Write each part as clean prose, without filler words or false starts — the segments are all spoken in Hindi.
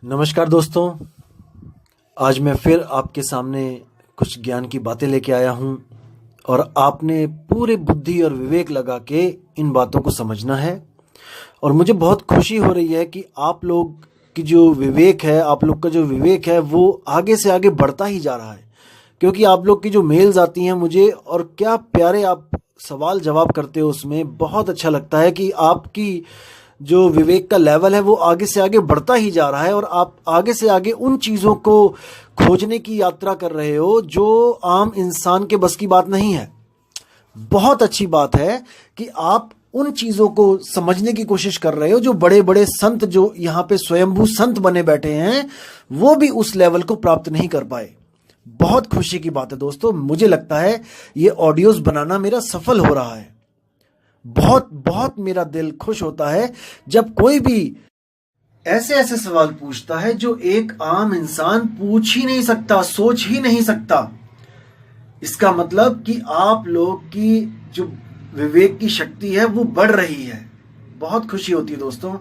नमस्कार दोस्तों। आज मैं फिर आपके सामने कुछ ज्ञान की बातें लेके आया हूं और आपने पूरे बुद्धि और विवेक लगा के इन बातों को समझना है। और मुझे बहुत खुशी हो रही है कि आप लोग की जो विवेक है, आप लोग का जो विवेक है वो आगे से आगे बढ़ता ही जा रहा है। क्योंकि आप लोग की जो मेल्स आती हैं मुझे, और क्या प्यारे आप सवाल जवाब करते हो, उसमें बहुत अच्छा लगता है कि आपकी जो विवेक का लेवल है वो आगे से आगे बढ़ता ही जा रहा है और आप आगे से आगे उन चीज़ों को खोजने की यात्रा कर रहे हो जो आम इंसान के बस की बात नहीं है। बहुत अच्छी बात है कि आप उन चीज़ों को समझने की कोशिश कर रहे हो जो बड़े बड़े संत, जो यहाँ पे स्वयंभू संत बने बैठे हैं, वो भी उस लेवल को प्राप्त नहीं कर पाए। बहुत खुशी की बात है दोस्तों। मुझे लगता है ये ऑडियोज बनाना मेरा सफल हो रहा है। बहुत बहुत मेरा दिल खुश होता है जब कोई भी ऐसे ऐसे सवाल पूछता है जो एक आम इंसान पूछ ही नहीं सकता, सोच ही नहीं सकता। इसका मतलब कि आप लोग की जो विवेक की शक्ति है वो बढ़ रही है। बहुत खुशी होती है दोस्तों,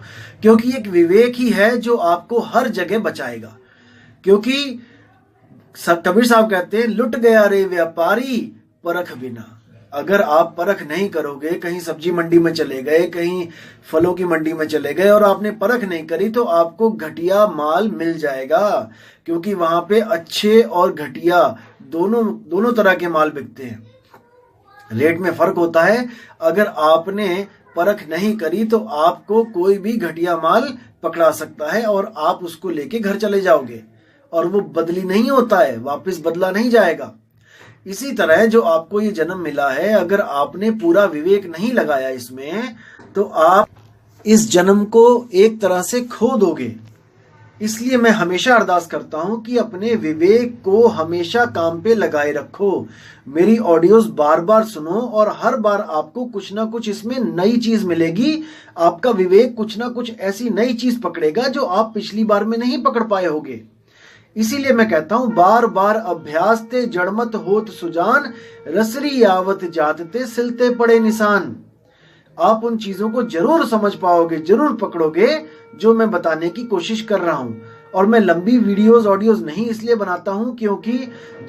क्योंकि एक विवेक ही है जो आपको हर जगह बचाएगा। क्योंकि कबीर साहब कहते हैं, लुट गया रे व्यापारी परख बिना। अगर आप परख नहीं करोगे, कहीं सब्जी मंडी में चले गए, कहीं फलों की मंडी में चले गए और आपने परख नहीं करी, तो आपको घटिया माल मिल जाएगा। क्योंकि वहां पे अच्छे और घटिया दोनों तरह के माल बिकते हैं। रेट में फर्क होता है। अगर आपने परख नहीं करी तो आपको कोई भी घटिया माल पकड़ा सकता है और आप उसको लेके घर चले जाओगे और वो बदली नहीं होता है, वापस बदला नहीं जाएगा। इसी तरह जो आपको ये जन्म मिला है, अगर आपने पूरा विवेक नहीं लगाया इसमें, तो आप इस जन्म को एक तरह से खो दोगे। इसलिए मैं हमेशा अरदास करता हूं कि अपने विवेक को हमेशा काम पे लगाए रखो। मेरी ऑडियोज बार बार सुनो और हर बार आपको कुछ ना कुछ इसमें नई चीज मिलेगी। आपका विवेक कुछ ना कुछ ऐसी नई चीज पकड़ेगा जो आप पिछली बार में नहीं पकड़ पाए होगे। इसीलिए मैं कहता हूं, बार बार अभ्यास ते जड़मत होत सुजान, रसरी आवत जातते सिलते पड़े निशान। आप उन चीजों को जरूर समझ पाओगे, जरूर पकड़ोगे जो मैं बताने की कोशिश कर रहा हूं। और मैं लंबी वीडियोस ऑडियोज नहीं इसलिए बनाता हूं क्योंकि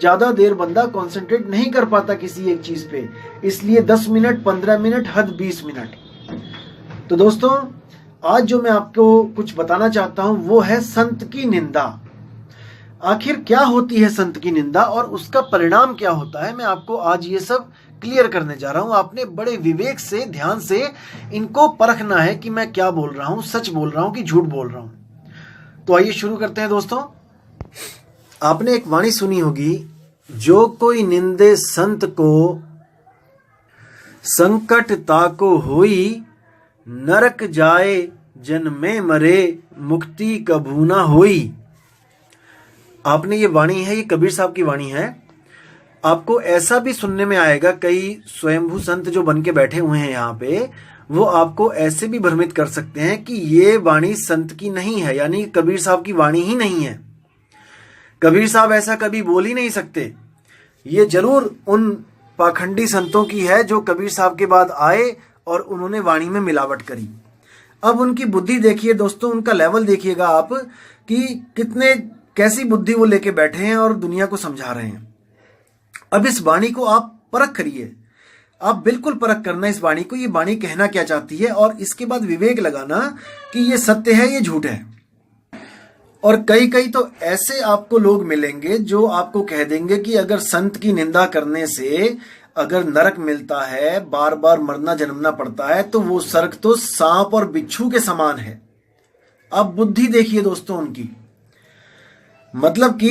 ज्यादा देर बंदा कंसंट्रेट नहीं कर पाता किसी एक चीज पे। इसलिए 10 मिनट, 15 मिनट, हद 20 मिनट। तो दोस्तों, आज जो मैं आपको कुछ बताना चाहता हूं वो है संत की निंदा। आखिर क्या होती है संत की निंदा और उसका परिणाम क्या होता है, मैं आपको आज ये सब क्लियर करने जा रहा हूं। आपने बड़े विवेक से, ध्यान से इनको परखना है कि मैं क्या बोल रहा हूं, सच बोल रहा हूं कि झूठ बोल रहा हूं। तो आइए शुरू करते हैं दोस्तों। आपने एक वाणी सुनी होगी, जो कोई निंदे संत को संकट ताको होई, नरक जाए जन्मे मरे मुक्ति कभू ना होई। आपने ये वाणी है, ये कबीर साहब की वाणी है। आपको ऐसा भी सुनने में आएगा, कई स्वयंभू संत जो बन के बैठे हुए हैं यहाँ पे, वो आपको ऐसे भी भ्रमित कर सकते हैं कि ये वाणी संत की नहीं है, यानी कबीर साहब की वाणी ही नहीं है। कबीर साहब ऐसा कभी बोल ही नहीं सकते। ये जरूर उन पाखंडी संतों की है जो कबीर साहब के बाद आए और उन्होंने वाणी में मिलावट करी। अब उनकी बुद्धि देखिए दोस्तों, उनका लेवल देखिएगा आप कि कैसी बुद्धि वो लेके बैठे हैं और दुनिया को समझा रहे हैं। अब इस वाणी को आप परख करिए। आप बिल्कुल परख करना इस वाणी को, ये वाणी कहना क्या चाहती है, और इसके बाद विवेक लगाना कि ये सत्य है, ये झूठ है। और कई तो ऐसे आपको लोग मिलेंगे जो आपको कह देंगे कि अगर संत की निंदा करने से अगर नरक मिलता है, बार बार मरना जन्मना पड़ता है, तो वो सर्क तो सांप और बिच्छू के समान है। अब बुद्धि देखिए दोस्तों उनकी। मतलब कि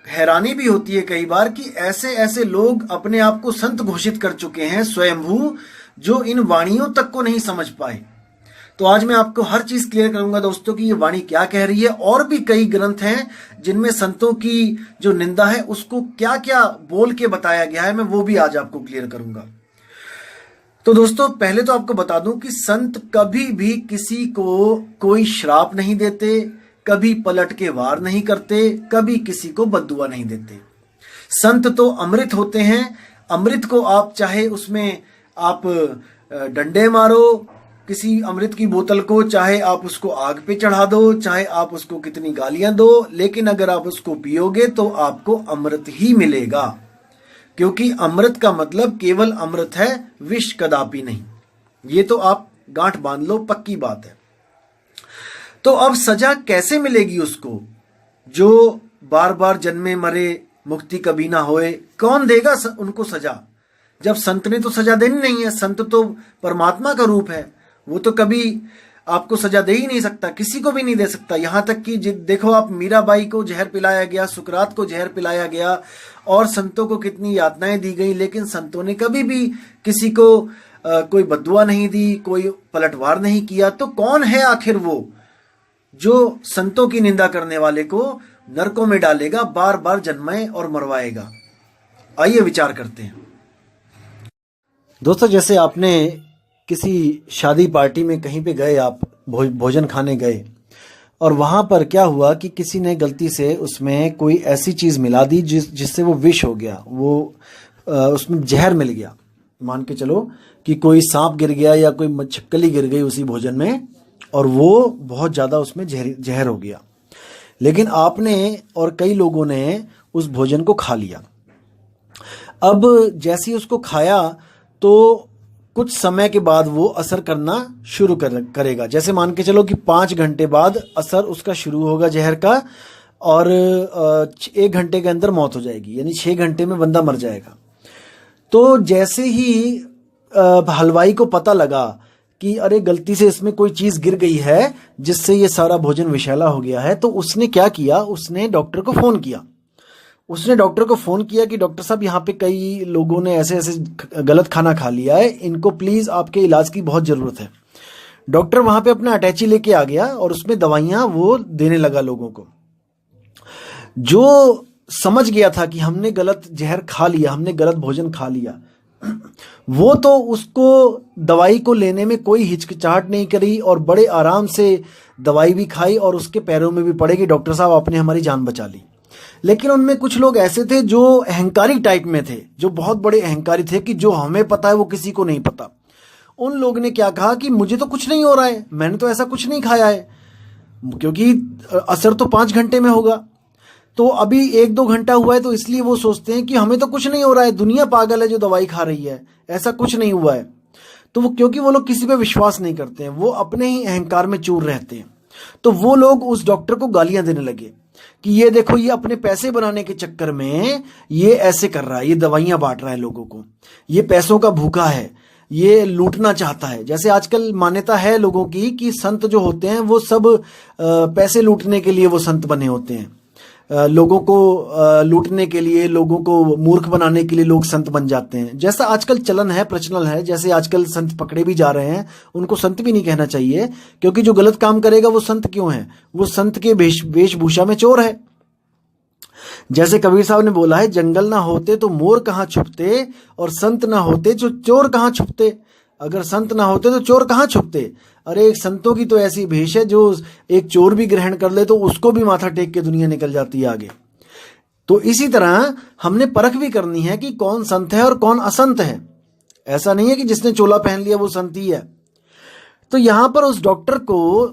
हैरानी भी होती है कई बार कि ऐसे ऐसे लोग अपने आप को संत घोषित कर चुके हैं, स्वयंभू, जो इन वाणियों तक को नहीं समझ पाए। तो आज मैं आपको हर चीज क्लियर करूंगा दोस्तों कि ये वाणी क्या कह रही है। और भी कई ग्रंथ हैं जिनमें संतों की जो निंदा है उसको क्या क्या बोल के बताया गया है, मैं वो भी आज आपको क्लियर करूंगा। तो दोस्तों, पहले तो आपको बता दूं कि संत कभी भी किसी को कोई श्राप नहीं देते, कभी पलट के वार नहीं करते, कभी किसी को बद्दुआ नहीं देते। संत तो अमृत होते हैं। अमृत को आप चाहे उसमें आप डंडे मारो, किसी अमृत की बोतल को चाहे आप उसको आग पे चढ़ा दो, चाहे आप उसको कितनी गालियां दो, लेकिन अगर आप उसको पियोगे तो आपको अमृत ही मिलेगा, क्योंकि अमृत का मतलब केवल अमृत है, विष कदापि नहीं। ये तो आप गांठ बांध लो, पक्की बात है। तो अब सजा कैसे मिलेगी उसको जो बार बार जन्मे मरे, मुक्ति कभी ना होए? कौन देगा उनको सजा? जब संत ने तो सजा देनी नहीं है, संत तो परमात्मा का रूप है, वो तो कभी आपको सजा दे ही नहीं सकता, किसी को भी नहीं दे सकता। यहां तक कि देखो आप, मीराबाई को जहर पिलाया गया, सुकरात को जहर पिलाया गया, और संतों को कितनी यातनाएं दी गई, लेकिन संतों ने कभी भी किसी को कोई बद्दुआ नहीं दी, कोई पलटवार नहीं किया। तो कौन है आखिर वो जो संतों की निंदा करने वाले को नरकों में डालेगा, बार बार जन्माए और मरवाएगा? आइए विचार करते हैं। दोस्तों, जैसे आपने किसी शादी पार्टी में कहीं पे गए, आप भोजन खाने गए, और वहां पर क्या हुआ कि किसी ने गलती से उसमें कोई ऐसी चीज मिला दी जिससे वो विष हो गया, वो उसमें जहर मिल गया। मान के चलो कि कोई सांप गिर गया या कोई छिपकली गिर गई उसी भोजन में, और वो बहुत ज्यादा उसमें जहर हो गया। लेकिन आपने और कई लोगों ने उस भोजन को खा लिया। अब जैसे ही उसको खाया तो कुछ समय के बाद वो असर करना शुरू करेगा। जैसे मान के चलो कि 5 घंटे बाद असर उसका शुरू होगा जहर का, और 1 घंटे के अंदर मौत हो जाएगी, यानी 6 घंटे में बंदा मर जाएगा। तो जैसे ही हलवाई को पता लगा कि अरे गलती से इसमें कोई चीज गिर गई है जिससे ये सारा भोजन विषैला हो गया है, तो उसने क्या किया, उसने डॉक्टर को फोन किया। उसने डॉक्टर को फोन किया कि डॉक्टर साहब, यहाँ पे कई लोगों ने ऐसे ऐसे गलत खाना खा लिया है, इनको प्लीज आपके इलाज की बहुत जरूरत है। डॉक्टर वहां पे अपना अटैची लेके आ गया और उसमें दवाइयां वो देने लगा लोगों को। जो समझ गया था कि हमने गलत जहर खा लिया, हमने गलत भोजन खा लिया, वो तो उसको दवाई को लेने में कोई हिचकिचाहट नहीं करी और बड़े आराम से दवाई भी खाई और उसके पैरों में भी पड़े कि डॉक्टर साहब आपने हमारी जान बचा ली। लेकिन उनमें कुछ लोग ऐसे थे जो अहंकारी टाइप में थे, जो बहुत बड़े अहंकारी थे कि जो हमें पता है वो किसी को नहीं पता। उन लोग ने क्या कहा कि मुझे तो कुछ नहीं हो रहा है, मैंने तो ऐसा कुछ नहीं खाया है, क्योंकि असर तो 5 घंटे में होगा, तो अभी 1-2 घंटा हुआ है, तो इसलिए वो सोचते हैं कि हमें तो कुछ नहीं हो रहा है, दुनिया पागल है जो दवाई खा रही है, ऐसा कुछ नहीं हुआ है। तो वो, क्योंकि वो लोग किसी पे विश्वास नहीं करते हैं, वो अपने ही अहंकार में चूर रहते हैं, तो वो लोग उस डॉक्टर को गालियां देने लगे कि ये देखो, ये अपने पैसे बनाने के चक्कर में ये ऐसे कर रहा है, ये दवाइयां बांट रहा है लोगों को, ये पैसों का भूखा है, ये लूटना चाहता है। जैसे आजकल मान्यता है लोगों की कि संत जो होते हैं वो सब पैसे लूटने के लिए वो संत बने होते हैं, लोगों को लूटने के लिए, लोगों को मूर्ख बनाने के लिए लोग संत बन जाते हैं। जैसा आजकल चलन है, प्रचलन है, जैसे आजकल संत पकड़े भी जा रहे हैं, उनको संत भी नहीं कहना चाहिए, क्योंकि जो गलत काम करेगा वो संत क्यों है, वो संत के वेशभूषा में चोर है। जैसे कबीर साहब ने बोला है, जंगल ना होते तो मोर कहाँ छुपते, और संत ना होते तो चोर कहाँ छुपते। अगर संत ना होते तो चोर कहाँ छुपते। अरे एक संतों की तो ऐसी भेष है, जो एक चोर भी ग्रहण कर ले तो उसको भी माथा टेक के दुनिया निकल जाती है आगे। तो इसी तरह हमने परख भी करनी है कि कौन संत है और कौन असंत है। ऐसा नहीं है कि जिसने चोला पहन लिया वो संत ही है। तो यहां पर उस डॉक्टर को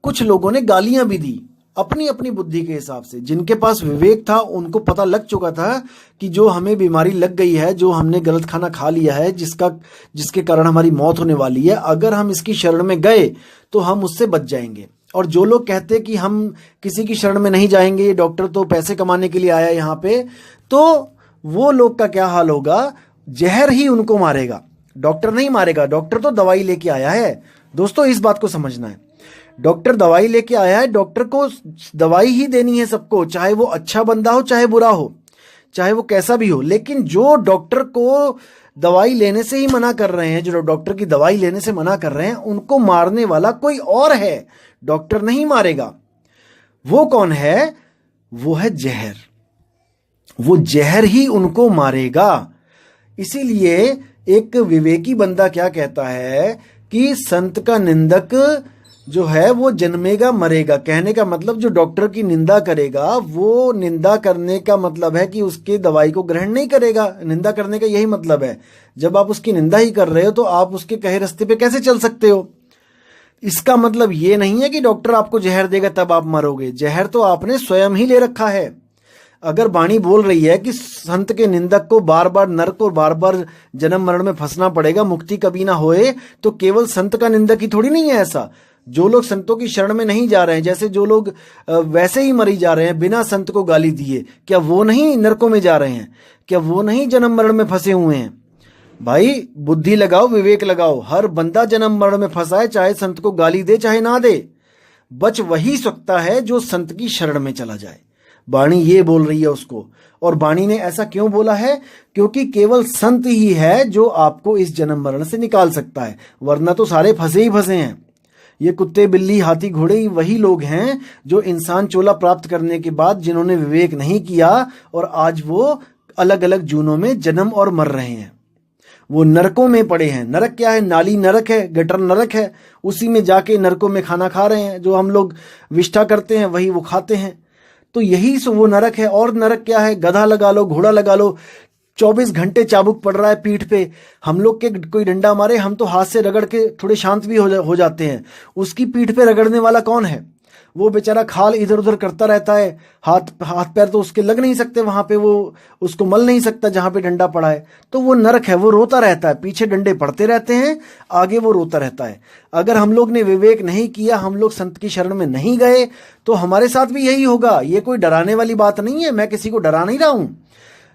कुछ लोगों ने गालियां भी दी, अपनी अपनी बुद्धि के हिसाब से। जिनके पास विवेक था उनको पता लग चुका था कि जो हमें बीमारी लग गई है, जो हमने गलत खाना खा लिया है, जिसके कारण हमारी मौत होने वाली है, अगर हम इसकी शरण में गए तो हम उससे बच जाएंगे। और जो लोग कहते कि हम किसी की शरण में नहीं जाएंगे, ये डॉक्टर तो पैसे कमाने के लिए आया यहाँ पे, तो वो लोग का क्या हाल होगा, जहर ही उनको मारेगा, डॉक्टर नहीं मारेगा। डॉक्टर तो दवाई लेके आया है। दोस्तों इस बात को समझना है, डॉक्टर दवाई लेके आया है, डॉक्टर को दवाई ही देनी है सबको, चाहे वो अच्छा बंदा हो चाहे बुरा हो, चाहे वो कैसा भी हो। लेकिन जो डॉक्टर को दवाई लेने से ही मना कर रहे हैं, जो डॉक्टर की दवाई लेने से मना कर रहे हैं, उनको मारने वाला कोई और है, डॉक्टर नहीं मारेगा। वो कौन है, वो है जहर। वो जहर ही उनको मारेगा। इसीलिए एक विवेकी बंदा क्या कहता है कि संत का निंदक जो है वो जन्मेगा मरेगा। कहने का मतलब जो डॉक्टर की निंदा करेगा, वो निंदा करने का मतलब है कि उसके दवाई को ग्रहण नहीं करेगा। निंदा करने का यही मतलब है। जब आप उसकी निंदा ही कर रहे हो तो आप उसके कहे रास्ते पे कैसे चल सकते हो। इसका मतलब ये नहीं है कि डॉक्टर आपको जहर देगा तब आप मरोगे। जहर तो आपने स्वयं ही ले रखा है। अगर वाणी बोल रही है कि संत के निंदक को बार बार नरक और बार बार जन्म मरण में फंसना पड़ेगा, मुक्ति कभी ना होए, तो केवल संत का निंदक ही थोड़ी नहीं है ऐसा। जो लोग संतों की शरण में नहीं जा रहे हैं, जैसे जो लोग वैसे ही मरी जा रहे हैं बिना संत को गाली दिए, क्या वो नहीं नरकों में जा रहे हैं? क्या वो नहीं जन्म मरण में फंसे हुए हैं? भाई बुद्धि लगाओ, विवेक लगाओ। हर बंदा जन्म मरण में फंसा है, चाहे संत को गाली दे चाहे ना दे। बच वही सकता है जो संत की शरण में चला जाए। वाणी ये बोल रही है उसको। और वाणी ने ऐसा क्यों बोला है? क्योंकि केवल संत ही है जो आपको इस जन्म मरण से निकाल सकता है, वरना तो सारे फंसे ही फंसे हैं। ये कुत्ते बिल्ली हाथी घोड़े ही वही लोग हैं जो इंसान चोला प्राप्त करने के बाद जिन्होंने विवेक नहीं किया और आज वो अलग अलग जूनों में जन्म और मर रहे हैं। वो नरकों में पड़े हैं। नरक क्या है? नाली नरक है, गटर नरक है। उसी में जाके नरकों में खाना खा रहे हैं। जो हम लोग विष्ठा करते हैं वही वो खाते हैं। तो यही वो नरक है। और नरक क्या है? गधा लगा लो, घोड़ा लगा लो, 24 घंटे चाबुक पड़ रहा है पीठ पे। हम लोग के कोई डंडा मारे हम तो हाथ से रगड़ के थोड़े शांत भी हो जाते हैं। उसकी पीठ पे रगड़ने वाला कौन है? वो बेचारा खाल इधर उधर करता रहता है। हाथ पैर तो उसके लग नहीं सकते वहां पे, वो उसको मल नहीं सकता जहां पे डंडा पड़ा है। तो वो नरक है। वो रोता रहता है, पीछे डंडे पड़ते रहते हैं, आगे वो रोता रहता है। अगर हम लोग ने विवेक नहीं किया, हम लोग संत की शरण में नहीं गए, तो हमारे साथ भी यही होगा। ये कोई डराने वाली बात नहीं है। मैं किसी को डरा नहीं रहा हूं।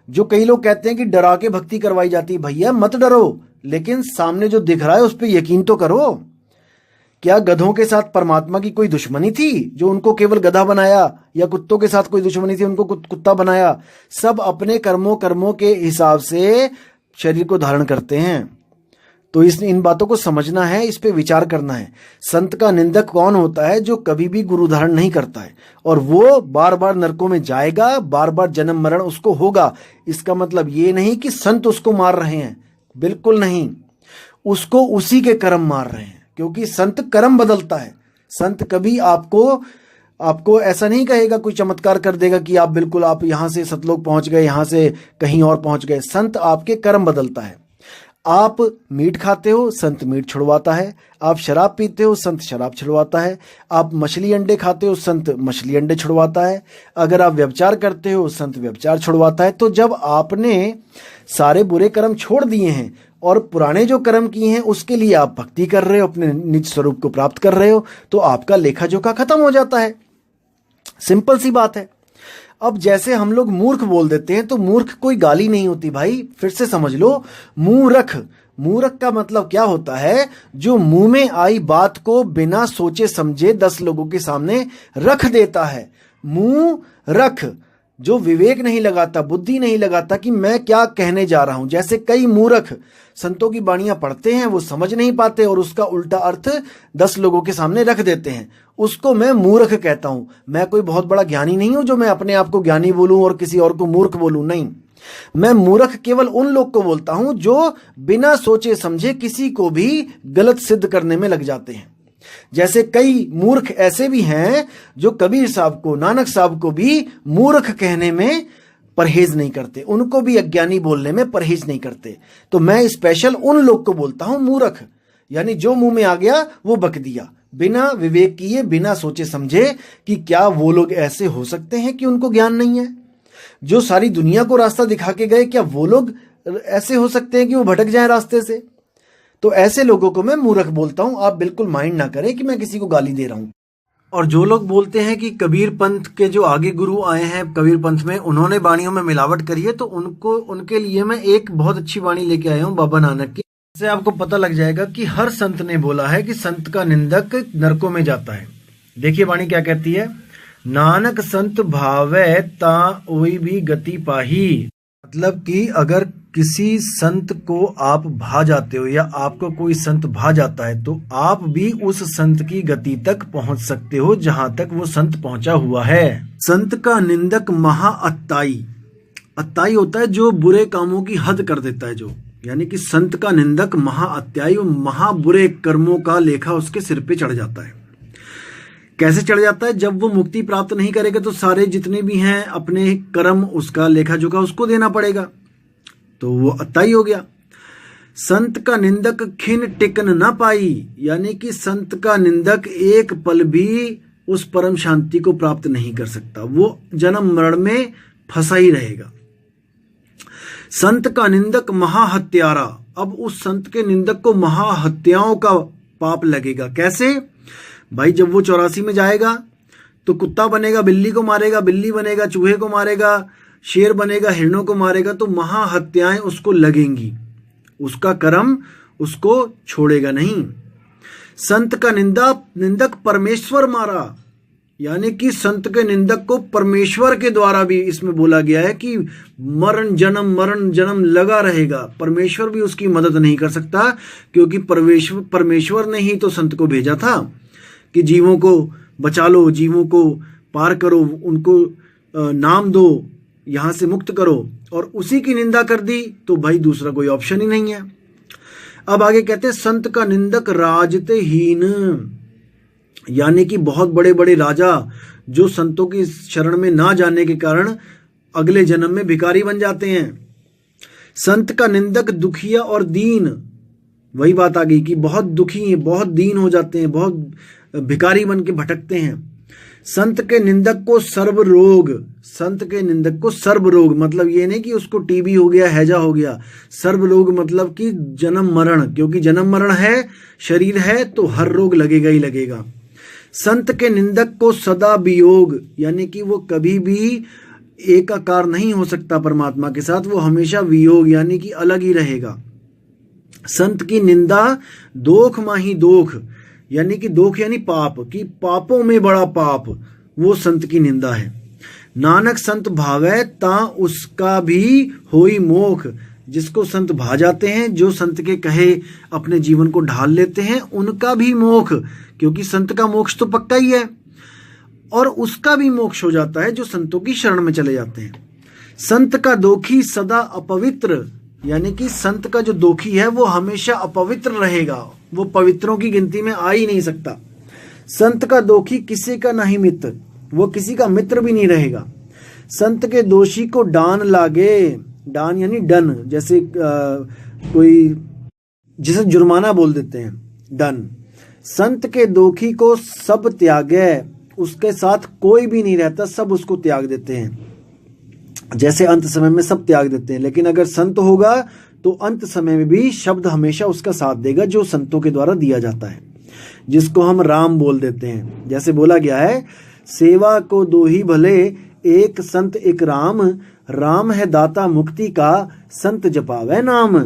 जो कई लोग कहते हैं कि डरा के भक्ति करवाई जाती है, भैया मत डरो, लेकिन सामने जो दिख रहा है उस पर यकीन तो करो। क्या गधों के साथ परमात्मा की कोई दुश्मनी थी जो उनको केवल गधा बनाया, या कुत्तों के साथ कोई दुश्मनी थी उनको कुत्ता बनाया? सब अपने कर्मों के हिसाब से शरीर को धारण करते हैं। तो इन बातों को समझना है, इस पे विचार करना है। संत का निंदक कौन होता है? जो कभी भी गुरु धारण नहीं करता है, और वो बार बार नरकों में जाएगा, बार बार जन्म मरण उसको होगा। इसका मतलब ये नहीं कि संत उसको मार रहे हैं, बिल्कुल नहीं। उसको उसी के कर्म मार रहे हैं, क्योंकि संत कर्म बदलता है। संत कभी आपको ऐसा नहीं कहेगा, कोई चमत्कार कर देगा कि आप यहां से सतलोक पहुंच गए, यहां से कहीं और पहुंच गए। संत आपके कर्म बदलता है। आप मीट खाते हो, संत मीट छुड़वाता है। आप शराब पीते हो, संत शराब छुड़वाता है। आप मछली अंडे खाते हो, संत मछली अंडे छुड़वाता है। अगर आप व्यभिचार करते हो, संत व्यभिचार छुड़वाता है। तो जब आपने सारे बुरे कर्म छोड़ दिए हैं और पुराने जो कर्म किए हैं उसके लिए आप भक्ति कर रहे हो, अपने निज स्वरूप को प्राप्त कर रहे हो, तो आपका लेखा जोखा खत्म हो जाता है। सिंपल सी बात है। अब जैसे हम लोग मूर्ख बोल देते हैं, तो मूर्ख कोई गाली नहीं होती भाई, फिर से समझ लो। मूर्ख, मूर्ख का मतलब क्या होता है? जो मुंह में आई बात को बिना सोचे समझे 10 लोगों के सामने रख देता है। मुंह रख, जो विवेक नहीं लगाता, बुद्धि नहीं लगाता कि मैं क्या कहने जा रहा हूं। जैसे कई मूर्ख संतों की बाणियां पढ़ते हैं, वो समझ नहीं पाते और उसका उल्टा अर्थ 10 लोगों के सामने रख देते हैं। उसको मैं मूर्ख कहता हूं। मैं कोई बहुत बड़ा ज्ञानी नहीं हूं जो मैं अपने आप को ज्ञानी बोलूं और किसी और को मूर्ख बोलूं, नहीं। मैं मूर्ख केवल उन लोग को बोलता हूं जो बिना सोचे समझे किसी को भी गलत सिद्ध करने में लग जाते हैं। जैसे कई मूर्ख ऐसे भी हैं जो कबीर साहब को, नानक साहब को भी मूर्ख कहने में परहेज नहीं करते, उनको भी अज्ञानी बोलने में परहेज नहीं करते। तो मैं स्पेशल उन लोग को बोलता हूं मूर्ख, यानी जो मुंह में आ गया वो बक दिया, बिना विवेक किए, बिना सोचे समझे कि क्या वो लोग ऐसे हो सकते हैं कि उनको ज्ञान नहीं है। जो सारी दुनिया को रास्ता दिखा के गए, क्या वो लोग ऐसे हो सकते हैं कि वो भटक जाएं रास्ते से? तो ऐसे लोगों को मैं मूर्ख बोलता हूं। आप बिल्कुल माइंड ना करें कि मैं किसी को गाली दे रहा हूं। और जो लोग बोलते हैं कि कबीर पंथ के जो आगे गुरु आए हैं कबीर पंथ में, उन्होंने वाणियों में मिलावट करी है, तो उनके लिए मैं एक बहुत अच्छी वाणी लेके आया हूं बाबा नानक की। इससे आपको पता लग जाएगा कि हर संत ने बोला है कि संत का निंदक नरकों में जाता है। देखिए वाणी क्या कहती है। नानक संत भावै ता ओई भी गति पाही। मतलब कि अगर किसी संत को आप भा जाते हो या आपको कोई संत भा जाता है, तो आप भी उस संत की गति तक पहुंच सकते हो जहां तक वो संत पहुंचा हुआ है। संत का निंदक महाअत्ताई, अत्ताई होता है जो बुरे कामों की हद कर देता है, जो यानी कि संत का निंदक महाअत्याई, महाबुरे कर्मों का लेखा उसके सिर पे चढ़ जाता है। कैसे चढ़ जाता है? जब वो मुक्ति प्राप्त नहीं करेगा तो सारे जितने भी हैं अपने कर्म, उसका लेखा जोखा उसको देना पड़ेगा, तो वो अत्ताई हो गया। संत का निंदक खिन टिकन न पाई, यानी कि संत का निंदक एक पल भी उस परम शांति को प्राप्त नहीं कर सकता, वो जन्म मरण में फंसा ही रहेगा। संत का निंदक महाहत्यारा, अब उस संत के निंदक को महाहत्याओं का पाप लगेगा। कैसे भाई? जब वो 84 में जाएगा तो कुत्ता बनेगा बिल्ली को मारेगा, बिल्ली बनेगा चूहे को मारेगा, शेर बनेगा हिरणों को मारेगा, तो महाहत्याएं उसको लगेंगी, उसका कर्म उसको छोड़ेगा नहीं। संत का निंदक परमेश्वर मारा, यानी कि संत के निंदक को परमेश्वर के द्वारा भी इसमें बोला गया है कि मरण जन्म लगा रहेगा। परमेश्वर भी उसकी मदद नहीं कर सकता, क्योंकि परमेश्वर ने ही तो संत को भेजा था कि जीवों को बचा लो, जीवों को पार करो, उनको नाम दो, यहां से मुक्त करो, और उसी की निंदा कर दी तो भाई दूसरा कोई ऑप्शन ही नहीं है। अब आगे कहते हैं संत का निंदक राजते हीन, यानी कि बहुत बड़े बड़े राजा जो संतों की शरण में ना जाने के कारण अगले जन्म में भिखारी बन जाते हैं। संत का निंदक दुखिया और दीन, वही बात आ गई कि बहुत दुखी हैं, बहुत दीन हो जाते हैं, बहुत भिखारी बन के भटकते हैं। संत के निंदक को सर्व रोग, संत के निंदक को सर्व रोग मतलब ये नहीं कि उसको टीबी हो गया, हैजा हो गया। सर्व रोग मतलब कि जन्म मरण, क्योंकि जन्म मरण है, शरीर है तो हर रोग लगेगा ही लगेगा। संत के निंदक को सदा वियोग, यानी कि वो कभी भी एकाकार नहीं हो सकता परमात्मा के साथ, वो हमेशा वियोग यानी कि अलग ही रहेगा। संत की निंदा दोख माही दोख, यानी कि दोख यानी पाप, कि पापों में बड़ा पाप, वो संत की निंदा है। नानक संत भावै ता उसका भी होई मोख, जिसको संत भा जाते हैं, जो संत के कहे अपने जीवन को ढाल लेते हैं, उनका भी मोक्ष, क्योंकि संत का मोक्ष तो पक्का ही है, और उसका भी मोक्ष हो जाता है जो संतों की शरण में चले जाते हैं। संत का दोखी सदा अपवित्र, यानी कि संत का जो दोखी है वो हमेशा अपवित्र रहेगा, वो पवित्रों की गिनती में आ ही नहीं सकता। संत का दोखी किसी का नहीं मित्र, वो किसी का मित्र भी नहीं रहेगा। संत के दोषी को डान लागे, डान यानी डन, जैसे कोई जिसे जुर्माना बोल देते हैं, डन। संत के दोखी को सब त्यागे, उसके साथ कोई भी नहीं रहता, सब उसको त्याग देते हैं। जैसे अंत समय में सब त्याग देते हैं, लेकिन अगर संत होगा तो अंत समय में भी शब्द हमेशा उसका साथ देगा जो संतों के द्वारा दिया जाता है, जिसको हम राम बोल देते हैं। जैसे बोला गया है, सेवा को दो ही भले, एक संत एक राम, राम है दाता मुक्ति का, संत जपावे नाम।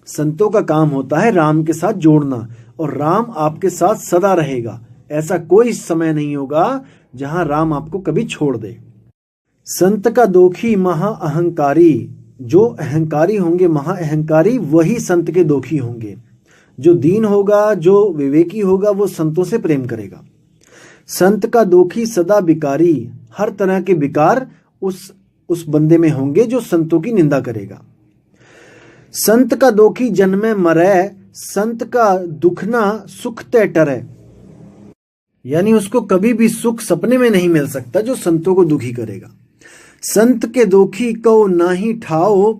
संतों का काम होता है राम के साथ जोड़ना, और राम आपके साथ सदा रहेगा। ऐसा कोई समय नहीं होगा जहां राम आपको कभी छोड़ दे। संत का दोखी महा अहंकारी, जो अहंकारी होंगे, महा अहंकारी, वही संत के दोखी होंगे। जो दीन होगा, जो विवेकी होगा, वो संतों से प्रेम करेगा। संत का दोखी सदा विकारी, हर तरह के विकार उस बंदे में होंगे जो संतों की निंदा करेगा। संत का दोखी जन्मे मरे, संत का दुखना सुख ते टरे, यानी उसको कभी भी सुख सपने में नहीं मिल सकता जो संतों को दुखी करेगा। संत के दोखी को नाही ठाओ,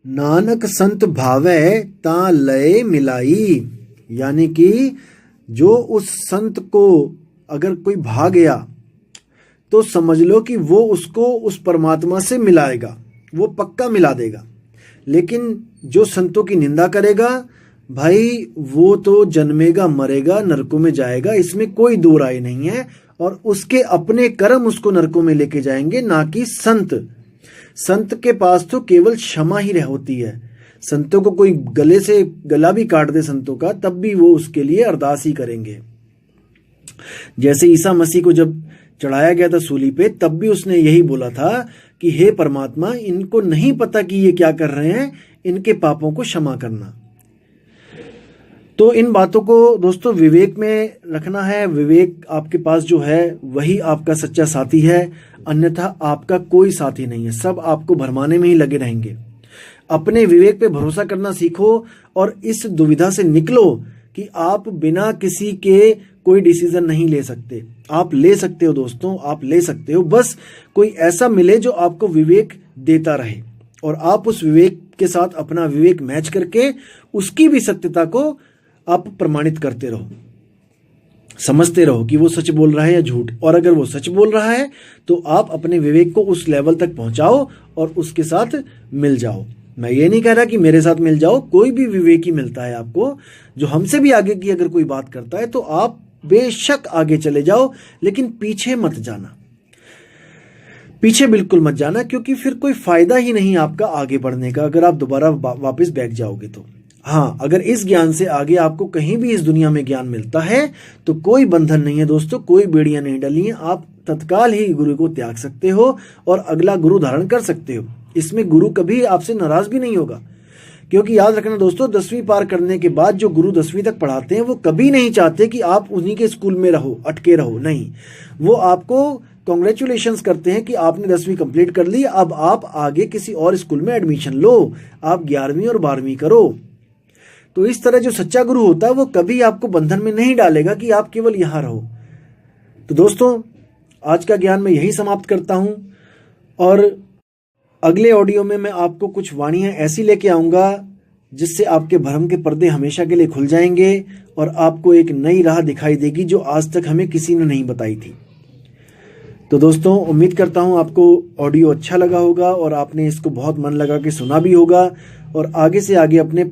नानक संत भावे ता लय मिलाई, यानी कि जो उस संत को अगर कोई भा गया तो समझ लो कि वो उसको उस परमात्मा से मिलाएगा, वो पक्का मिला देगा। लेकिन जो संतों की निंदा करेगा भाई, वो तो जन्मेगा मरेगा, नरकों में जाएगा, इसमें कोई दो राय नहीं है। और उसके अपने कर्म उसको नरकों में लेके जाएंगे, ना कि संत। संत के पास तो केवल क्षमा ही होती है। संतों को कोई गले से गला भी काट दे संतों का, तब भी वो उसके लिए अरदास ही करेंगे। जैसे ईसा मसीह को जब चढ़ाया गया था सूली पे, तब भी उसने यही बोला था कि हे परमात्मा, इनको नहीं पता कि ये क्या कर रहे हैं, इनके पापों को क्षमा करना। तो इन बातों को दोस्तों विवेक में रखना है। विवेक आपके पास जो है वही आपका सच्चा साथी है, अन्यथा आपका कोई साथी नहीं है। सब आपको भरमाने में ही लगे रहेंगे। अपने विवेक पे भरोसा करना सीखो और इस दुविधा से निकलो कि आप बिना किसी के कोई डिसीजन नहीं ले सकते। आप ले सकते हो दोस्तों, आप ले सकते हो, बस कोई ऐसा मिले जो आपको विवेक देता रहे। और आप उस विवेक के साथ अपना विवेक मैच करके उसकी भी सत्यता को आप प्रमाणित करते रहो, समझते रहो कि वो सच बोल रहा है या झूठ। और अगर वो सच बोल रहा है तो आप अपने विवेक को उस लेवल तक पहुंचाओ और उसके साथ मिल जाओ। मैं ये नहीं कह रहा कि मेरे साथ मिल जाओ, कोई भी विवेकी मिलता है आपको जो हमसे भी आगे की अगर कोई बात करता है तो आप बेशक आगे चले जाओ, लेकिन पीछे मत जाना, पीछे बिल्कुल मत जाना, क्योंकि फिर कोई फायदा ही नहीं आपका आगे बढ़ने का अगर आप दोबारा वापस बैठ जाओगे तो। हाँ, अगर इस ज्ञान से आगे आपको कहीं भी इस दुनिया में ज्ञान मिलता है तो कोई बंधन नहीं है दोस्तों, कोई बेड़ियां नहीं डली हैं, आप तत्काल ही गुरु को त्याग सकते हो और अगला गुरु धारण कर सकते हो। इसमें गुरु कभी आपसे नाराज भी नहीं होगा, क्योंकि याद रखना दोस्तों, 10वीं पार करने के बाद जो गुरु 10वीं तक पढ़ाते हैं वो कभी नहीं चाहते कि आप उन्हीं के स्कूल में रहो, अटके रहो, नहीं। वो आपको कॉन्ग्रेचुलेशंस करते हैं कि आपने 10वीं कंप्लीट कर ली, अब आप आगे किसी और स्कूल में एडमिशन लो, आप 11वीं और 12वीं करो। तो इस तरह जो सच्चा गुरु होता है वो कभी आपको बंधन में नहीं डालेगा कि आप केवल यहां रहो। तो दोस्तों, आज का ज्ञान मैं यही समाप्त करता हूं और अगले ऑडियो में मैं आपको कुछ वाणियां ऐसी लेके आऊंगा जिससे आपके भ्रम के पर्दे हमेशा के लिए खुल जाएंगे और आपको एक नई राह दिखाई देगी जो आज तक हमें किसी ने नहीं बताई थी। तो दोस्तों, उम्मीद करता हूं आपको ऑडियो अच्छा लगा होगा और आपने इसको बहुत मन लगा के सुना भी होगा, और आगे से आगे अपने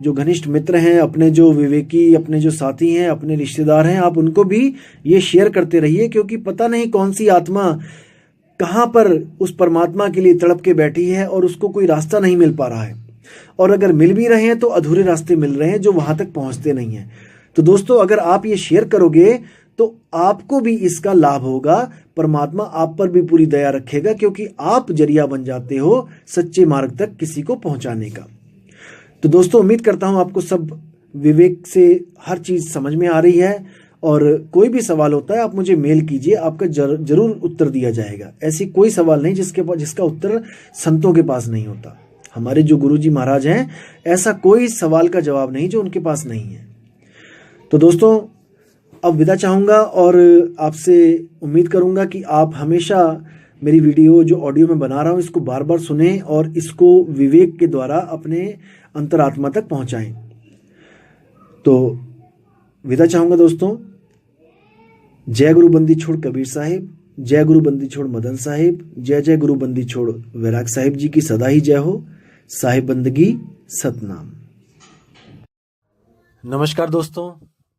जो घनिष्ठ मित्र हैं, अपने जो विवेकी, अपने जो साथी हैं, अपने रिश्तेदार हैं, आप उनको भी ये शेयर करते रहिए, क्योंकि पता नहीं कौन सी आत्मा कहाँ पर उस परमात्मा के लिए तड़प के बैठी है और उसको कोई रास्ता नहीं मिल पा रहा है, और अगर मिल भी रहे हैं तो अधूरे रास्ते मिल रहे हैं जो वहां तक पहुंचते नहीं हैं। तो दोस्तों, अगर आप ये शेयर करोगे तो आपको भी इसका लाभ होगा, परमात्मा आप पर भी पूरी दया रखेगा, क्योंकि आप जरिया बन जाते हो सच्चे मार्ग तक किसी को पहुंचाने का। तो दोस्तों, उम्मीद करता हूं आपको सब विवेक से हर चीज समझ में आ रही है, और कोई भी सवाल होता है आप मुझे मेल कीजिए, आपका जरूर उत्तर दिया जाएगा। ऐसी कोई सवाल नहीं जिसका उत्तर संतों के पास नहीं होता। हमारे जो गुरुजी महाराज हैं, ऐसा कोई सवाल का जवाब नहीं जो उनके पास नहीं है। तो दोस्तों, अब विदा चाहूंगा और आपसे उम्मीद करूंगा कि आप हमेशा मेरी वीडियो जो ऑडियो में बना रहा हूं इसको बार बार सुने और इसको विवेक के द्वारा अपने अंतरात्मा तक पहुंचाएं। तो विदा चाहूंगा दोस्तों। जय गुरु बंदी छोड़ कबीर साहिब, जय गुरु बंदी छोड़ मदन साहिब, जय जय गुरु बंदी छोड़ वैराग साहिब जी की सदा ही जय हो। साहिब बंदगी सतनाम। नमस्कार दोस्तों,